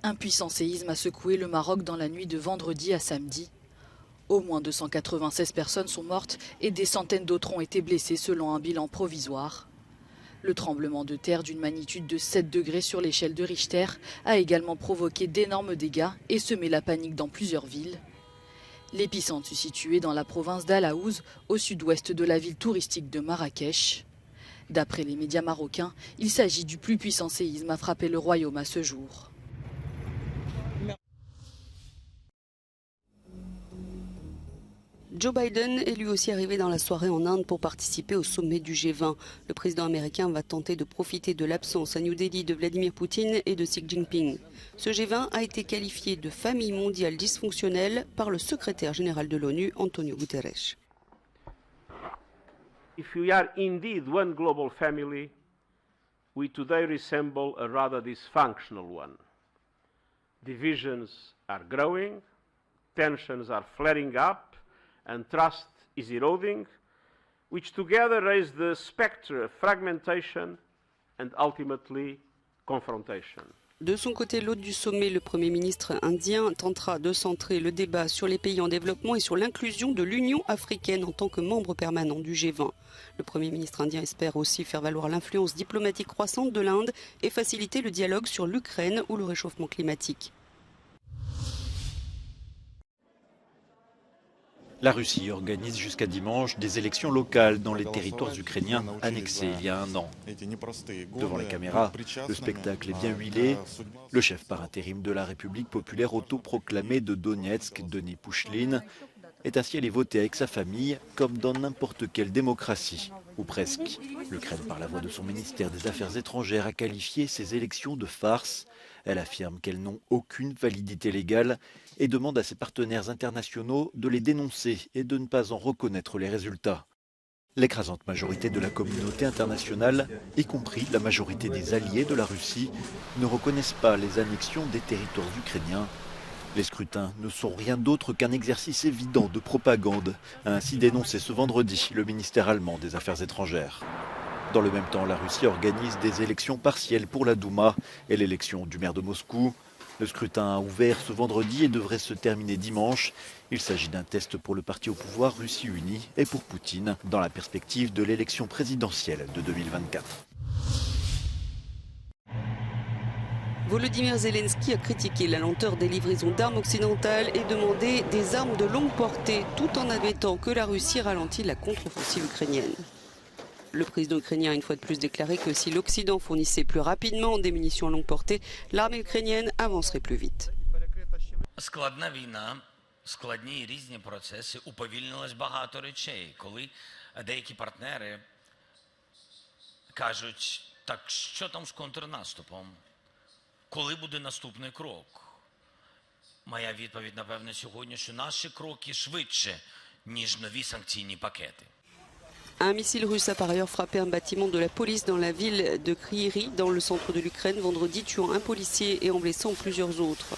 Un puissant séisme a secoué le Maroc dans la nuit de vendredi à samedi. Au moins 296 personnes sont mortes et des centaines d'autres ont été blessées selon un bilan provisoire. Le tremblement de terre d'une magnitude de 7 degrés sur l'échelle de Richter a également provoqué d'énormes dégâts et semé la panique dans plusieurs villes. L'épicentre se situait dans la province d'Al-Aouz, au sud-ouest de la ville touristique de Marrakech. D'après les médias marocains, il s'agit du plus puissant séisme à frapper le royaume à ce jour. Joe Biden est lui aussi arrivé dans la soirée en Inde pour participer au sommet du G20. Le président américain va tenter de profiter de l'absence à New Delhi de Vladimir Poutine et de Xi Jinping. Ce G20 a été qualifié de famille mondiale dysfonctionnelle par le secrétaire général de l'ONU, Antonio Guterres. If we are indeed one global family, we today resemble a rather dysfunctional one. Divisions are growing, tensions are flaring up, and trust is eroding, which together raise the spectre of fragmentation and ultimately confrontation. De son côté, l'hôte du sommet, le Premier ministre indien, tentera de centrer le débat sur les pays en développement et sur l'inclusion de l'Union africaine en tant que membre permanent du G20. Le Premier ministre indien espère aussi faire valoir l'influence diplomatique croissante de l'Inde et faciliter le dialogue sur l'Ukraine ou le réchauffement climatique. La Russie organise jusqu'à dimanche des élections locales dans les territoires ukrainiens annexés il y a un an. Devant les caméras, le spectacle est bien huilé. Le chef par intérim de la République populaire autoproclamée de Donetsk, Denis Pouchkine, est ainsi allé voter avec sa famille comme dans n'importe quelle démocratie, ou presque. L'Ukraine, par la voix de son ministère des Affaires étrangères, a qualifié ces élections de farce. Elle affirme qu'elles n'ont aucune validité légale et demande à ses partenaires internationaux de les dénoncer et de ne pas en reconnaître les résultats. L'écrasante majorité de la communauté internationale, y compris la majorité des alliés de la Russie, ne reconnaissent pas les annexions des territoires ukrainiens. Les scrutins ne sont rien d'autre qu'un exercice évident de propagande, a ainsi dénoncé ce vendredi le ministère allemand des Affaires étrangères. Dans le même temps, la Russie organise des élections partielles pour la Douma et l'élection du maire de Moscou. Le scrutin a ouvert ce vendredi et devrait se terminer dimanche. Il s'agit d'un test pour le parti au pouvoir Russie Unie et pour Poutine dans la perspective de l'élection présidentielle de 2024. Volodymyr Zelensky a critiqué la lenteur des livraisons d'armes occidentales et demandé des armes de longue portée, tout en admettant que la Russie ralentit la contre-offensive ukrainienne. Le président ukrainien a une fois de plus déclaré que si l'Occident fournissait plus rapidement des munitions à longue portée, l'armée ukrainienne avancerait plus vite. Складна війна, складні і різні процеси, уповільнилось багато речей, коли деякі партнери кажуть, так що там з контрнаступом? Коли буде наступний крок? Моя відповідь, напевне, сьогодні, що наші кроки швидше, ніж нові санкційні пакети. Un missile russe a par ailleurs frappé un bâtiment de la police dans la ville de Kryvyi, dans le centre de l'Ukraine, vendredi, tuant un policier et en blessant plusieurs autres.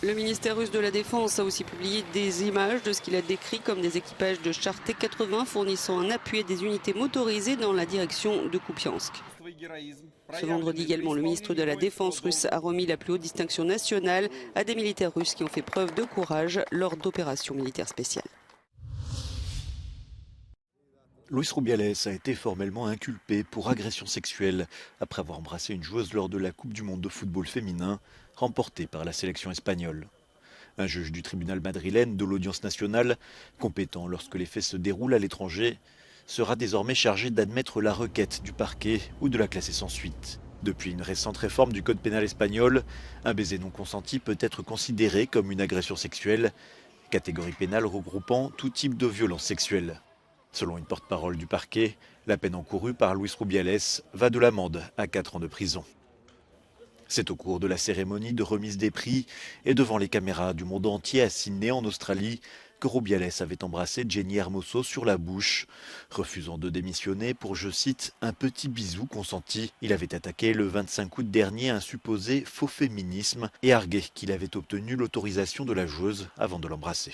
Le ministère russe de la Défense a aussi publié des images de ce qu'il a décrit comme des équipages de chars T-80 fournissant un appui à des unités motorisées dans la direction de Kupiansk. Ce vendredi également, le ministre de la Défense russe a remis la plus haute distinction nationale à des militaires russes qui ont fait preuve de courage lors d'opérations militaires spéciales. Luis Rubiales a été formellement inculpé pour agression sexuelle après avoir embrassé une joueuse lors de la Coupe du monde de football féminin remportée par la sélection espagnole. Un juge du tribunal madrilène de l'audience nationale, compétent lorsque les faits se déroulent à l'étranger, sera désormais chargé d'admettre la requête du parquet ou de la classer sans suite. Depuis une récente réforme du code pénal espagnol, un baiser non consenti peut être considéré comme une agression sexuelle, catégorie pénale regroupant tout type de violence sexuelle. Selon une porte-parole du parquet, la peine encourue par Luis Rubiales va de l'amende à 4 ans de prison. C'est au cours de la cérémonie de remise des prix et devant les caméras du monde entier à Sydney en Australie que Rubiales avait embrassé Jenny Hermoso sur la bouche, refusant de démissionner pour, je cite, un petit bisou consenti. Il avait attaqué le 25 août dernier un supposé faux féminisme et argué qu'il avait obtenu l'autorisation de la joueuse avant de l'embrasser.